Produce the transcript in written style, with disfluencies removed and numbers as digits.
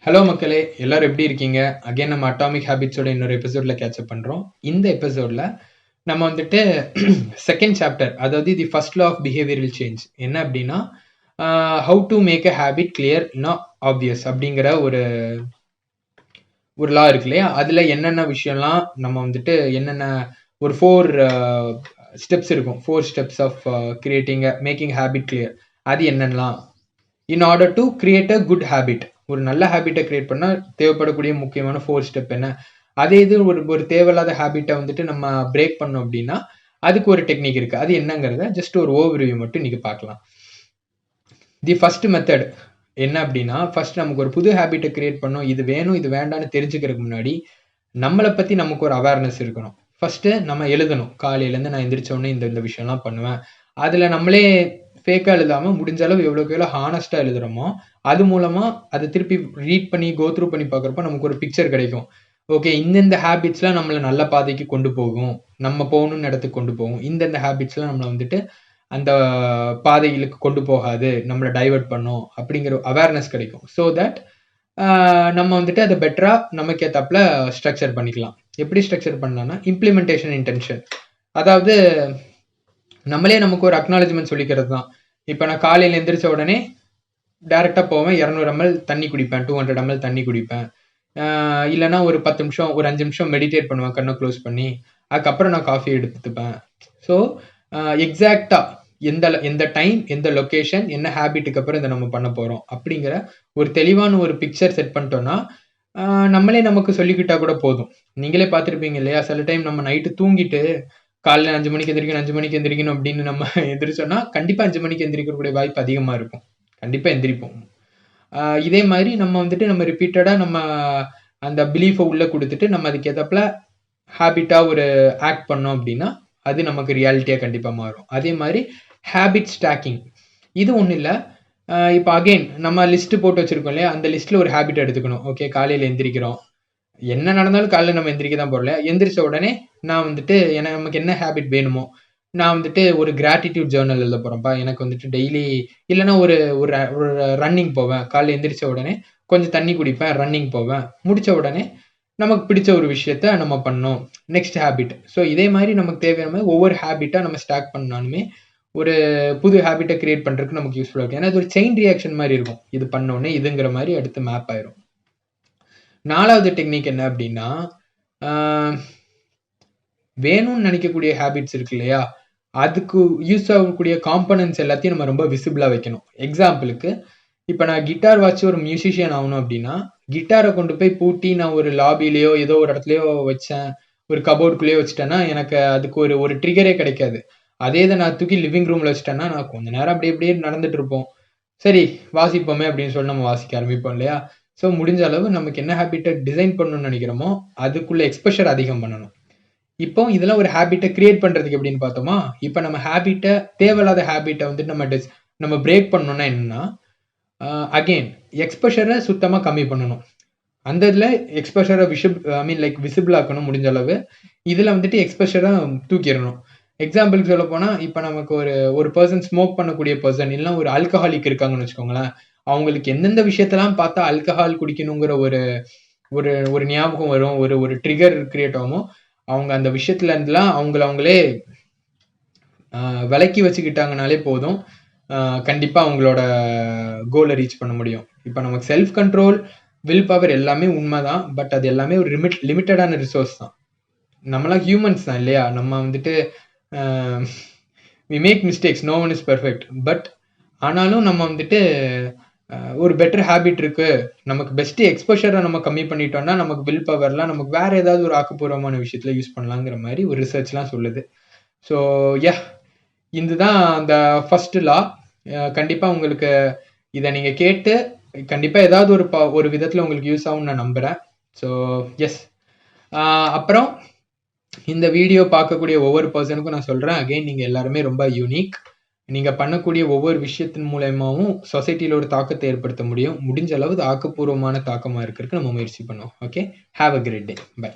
Hello மக்களே, எல்லாரும் எப்படி இருக்கீங்க? அகைன் நம்ம அட்டாமிக் ஹேபிட்ஸோட இன்னொரு எபிசோட்ல கேட்சப் பண்றோம். இந்த எபிசோட்ல நம்ம வந்துட்டு செகண்ட் சாப்டர், அதாவது the first law of behavioural change என்ன அப்படின்னா, how to make a habit clear not obvious அப்படிங்கிற ஒரு லா இருக்கு இல்லையா? அதுல என்னென்ன விஷயம்லாம் நம்ம வந்துட்டு என்னென்ன ஒரு 4 ஸ்டெப்ஸ் இருக்கும். 4 steps of creating making habit clear. அது என்னென்னலாம்? In order to create a good habit, ஒரு நல்ல ஹேபிட்டை கிரியேட் பண்ண தேவைப்படக்கூடிய முக்கியமான 4 ஸ்டெப் என்ன? அதே இது ஒரு தேவையில்லாத ஹேபிட்டை வந்துட்டு நம்ம பிரேக் பண்ணோம் அப்படின்னா அதுக்கு ஒரு டெக்னிக் இருக்கு. அது என்னங்கிறத ஜஸ்ட் ஒரு ஓவர்வியூ மட்டும் இன்னைக்கு பார்க்கலாம். தி ஃபர்ஸ்ட் மெத்தட் என்ன அப்படின்னா, ஃபர்ஸ்ட் நமக்கு ஒரு புது ஹேபிட்டை கிரியேட் பண்ணோம், இது வேணும் இது வேண்டாம்னு தெரிஞ்சுக்கிறதுக்கு முன்னாடி நம்மளை பத்தி நமக்கு ஒரு அவேர்னஸ் இருக்கணும். ஃபர்ஸ்ட் நம்ம எழுதணும். காலையிலேருந்து நான் எந்திரிச்ச உடனே இந்த விஷயம்லாம் பண்ணுவேன். அதுல நம்மளே ஃபேக்கா எழுதாம முடிஞ்ச அளவு எவ்வளோக்கு எவ்வளோ ஹானஸ்டா எழுதுறோமோ அது மூலமா அதை திருப்பி ரீட் பண்ணி கோ த்ரூ பண்ணி பார்க்குறப்ப நமக்கு ஒரு பிக்சர் கிடைக்கும். ஓகே, இந்தந்த ஹேபிட்ஸ்லாம் நம்மளை நல்ல பாதைக்கு கொண்டு போகும், நம்ம போகணும்னு இடத்துக்கு கொண்டு போகும். இந்தந்த ஹேபிட்ஸ்லாம் நம்மளை வந்துட்டு அந்த பாதைகளுக்கு கொண்டு போகாது, நம்மளை டைவர்ட் பண்ணும் அப்படிங்கிற அவேர்னஸ் கிடைக்கும். ஸோ தட் நம்ம வந்துட்டு அதை பெட்டரா நமக்கு ஏத்தாப்புல ஸ்ட்ரக்சர் பண்ணிக்கலாம். எப்படி ஸ்ட்ரக்சர் பண்ணலாம்னா, இம்ப்ளிமெண்டேஷன் இன்டென்ஷன். அதாவது நம்மளே நமக்கு ஒரு அக்னாலஜ்மெண்ட் சொல்லிக்கிறது தான். இப்போ நான் காலையில் எந்திரிச்ச உடனே டைரெக்டாக போவேன், 200 ml தண்ணி குடிப்பேன், 200 ml தண்ணி குடிப்பேன். இல்லைனா ஒரு 10 நிமிஷம் ஒரு 5 நிமிஷம் மெடிடேட் பண்ணுவேன் கண்ணை க்ளோஸ் பண்ணி. அதுக்கப்புறம் நான் காஃபி எடுத்துப்பேன். ஸோ எக்ஸாக்டாக எந்த டைம், எந்த லொக்கேஷன், என்ன ஹேபிட்டுக்கு அப்புறம் இதை நம்ம பண்ண போகிறோம் அப்படிங்கிற ஒரு தெளிவான ஒரு பிக்சர் செட் பண்ணிட்டோம்னா நம்மளே நமக்கு சொல்லிக்கிட்டா கூட போதும். நீங்களே பார்த்துருப்பீங்க இல்லையா, சில டைம் நம்ம நைட்டு தூங்கிட்டு காலையில் 5 மணிக்கு எந்திரிக்கணும் 5 மணிக்கு எந்திரிக்கணும் அப்படின்னு நம்ம எந்திரிச்சோன்னா கண்டிப்பாக 5 மணிக்கு எந்திரிக்கக்கூடிய வாய்ப்பு அதிகமாக இருக்கும். கண்டிப்பாக எந்திரிப்போம். இதே மாதிரி நம்ம வந்துட்டு நம்ம ரிப்பீட்டடாக நம்ம அந்த பிலீஃபை உள்ளே கொடுத்துட்டு நம்ம அதுக்கு ஏற்றப்பல ஹேபிட்டாக ஒரு ஆக்ட் பண்ணோம் அப்படின்னா அது நமக்கு ரியாலிட்டியாக கண்டிப்பாக மாறும். அதே மாதிரி ஹேபிட் ஸ்டாக்கிங், இது ஒன்றும் இல்லை. இப்போ அகெயின் நம்ம லிஸ்ட்டு போட்டு வச்சுருக்கோம் இல்லையா, அந்த லிஸ்ட்டில் ஒரு ஹேபிட் எடுத்துக்கணும். ஓகே, காலையில் எந்திரிக்கிறோம், என்ன நடந்தாலும் காலையில் நம்ம எந்திரிக்க தான் போடல. எந்திரிச்ச உடனே நான் வந்துட்டு நமக்கு என்ன ஹேபிட் வேணுமோ, நான் வந்துட்டு ஒரு கிராட்டிடியூட் ஜேர்னல் எழுத போகிறேன்ப்பா. எனக்கு வந்துட்டு டெய்லி இல்லைன்னா ஒரு ஒரு ரன்னிங் போவேன். காலையில் எந்திரிச்ச உடனே கொஞ்சம் தண்ணி குடிப்பேன், ரன்னிங் போவேன். முடித்த உடனே நமக்கு பிடிச்ச ஒரு விஷயத்த நம்ம பண்ணோம், நெக்ஸ்ட் ஹேபிட். ஸோ இதே மாதிரி நமக்கு தேவையான மாதிரி ஒவ்வொரு ஹேபிட்டாக நம்ம ஸ்டாக் பண்ணாலுமே ஒரு புது ஹேபிட்டை கிரியேட் பண்ணுறதுக்கு நமக்கு யூஸ்ஃபுல்லாக இருக்கும். ஏன்னா இது ஒரு செயின் ரியாக்ஷன் மாதிரி இருக்கும். இது பண்ணோடனே இதுங்கிற மாதிரி அடுத்து மேப் ஆயிரும். 4வது டெக்னிக் என்ன அப்படின்னா, வேணும்னு நினைக்கக்கூடிய ஹேபிட்ஸ் இருக்கு இல்லையா, அதுக்கு யூஸ் ஆகக்கூடிய காம்பனன்ட்ஸ் எல்லாத்தையும் நம்ம ரொம்ப விசிபிளாக வைக்கணும். எக்ஸாம்பிளுக்கு இப்போ நான் கிட்டார் வாட்சி ஒரு மியூசிஷியன் ஆகணும் அப்படின்னா, கிட்டாரை கொண்டு போய் பூட்டி நான் ஒரு லாபிலேயோ ஏதோ ஒரு இடத்துலையோ வச்சேன், ஒரு கபோர்டுக்குள்ளேயோ வச்சுட்டேன்னா எனக்கு அதுக்கு ஒரு ட்ரிகரே கிடைக்காது. அதே இதை நான் தூக்கி லிவிங் ரூமில் வச்சுட்டேன்னா நான் கொஞ்ச நேரம் அப்படியே நடந்துட்டு இருப்போம். சரி வாசிப்போமே அப்படின்னு சொல்லி நம்ம வாசிக்க ஆரம்பிப்போம் இல்லையா. ஸோ முடிஞ்ச அளவு நமக்கு என்ன ஹேபிட்டை டிசைன் பண்ணணும்னு நினைக்கிறோமோ அதுக்குள்ள எக்ஸ்போஷர் அதிகம் பண்ணணும். இப்போ இதெல்லாம் ஒரு ஹேபிட்டை கிரியேட் பண்ணுறதுக்கு எப்படின்னு பார்த்தோமா, இப்போ நம்ம ஹேபிட்டை தேவையில்லாத ஹேபிட்டை வந்துட்டு நம்ம பிரேக் பண்ணணும்னா என்னன்னா, அகெயின் எக்ஸ்போஷரை சுத்தமாக கம்மி பண்ணணும். அந்த இதில் எக்ஸ்போஷரை விசிபிள் ஆக்கணும் முடிஞ்ச அளவு. இதில் வந்துட்டு எக்ஸ்போஷரை தூக்கிடணும். எக்ஸாம்பிளுக்கு சொல்ல போனால், இப்போ நமக்கு ஒரு பர்சன் ஸ்மோக் பண்ணக்கூடிய பர்சன் இல்லைன்னா ஒரு ஆல்கஹாலிக் இருக்காங்கன்னு வச்சுக்கோங்களேன், அவங்களுக்கு எந்தெந்த விஷயத்தெல்லாம் பார்த்தா ஆல்கஹால் குடிக்கணுங்கிற ஒரு ஞாபகம் வரும், ஒரு ட்ரிகர் கிரியேட் ஆகும், அவங்க அந்த விஷயத்துல இருந்துலாம் அவங்களே விலக்கி வச்சுக்கிட்டாங்கனாலே போதும், கண்டிப்பாக அவங்களோட கோலை ரீச் பண்ண முடியும். இப்போ நமக்கு செல்ஃப் கண்ட்ரோல், வில் பவர் எல்லாமே உண்மைதான். பட் அது எல்லாமே ஒரு லிமிட்டடான ரிசோர்ஸ் தான். நம்மளாம் ஹியூமன்ஸ் தான் இல்லையா, நம்ம வந்துட்டு we make mistakes, no one is perfect. But ஆனாலும் நம்ம வந்துட்டு ஒரு பெட்டர் ஹேபிட் இருக்கு, நமக்கு பெஸ்ட் எக்ஸ்போஷரை நம்ம கம்மி பண்ணிட்டோம்னா நமக்கு வில் பவர்லாம் நமக்கு வேற ஏதாவது ஒரு ஆக்கப்பூர்வமான விஷயத்துல யூஸ் பண்ணலாங்கிற மாதிரி ஒரு ரிசர்ச்லாம் சொல்லுது. ஸோ இதுதான் அந்த ஃபர்ஸ்ட் லா. கண்டிப்பாக உங்களுக்கு இதை நீங்கள் கேட்டு கண்டிப்பாக ஏதாவது ஒரு விதத்தில் உங்களுக்கு யூஸ் ஆகும்னு நான் நம்புகிறேன். ஸோ அப்புறம் இந்த வீடியோ பார்க்கக்கூடிய ஒவ்வொரு பர்சனுக்கும் நான் சொல்கிறேன், அகெயின் நீங்கள் எல்லாருமே ரொம்ப யூனிக். நீங்கள் பண்ணக்கூடிய ஒவ்வொரு விஷயத்தின் மூலயமாவும் சொசைட்டியில் ஒரு தாக்கத்தை ஏற்படுத்த முடியும். முடிஞ்ச அளவு ஆக்கப்பூர்வமான தாக்கமாக இருக்கிறதுக்கு நம்ம முயற்சி பண்ணுவோம். Okay, have a great day, by.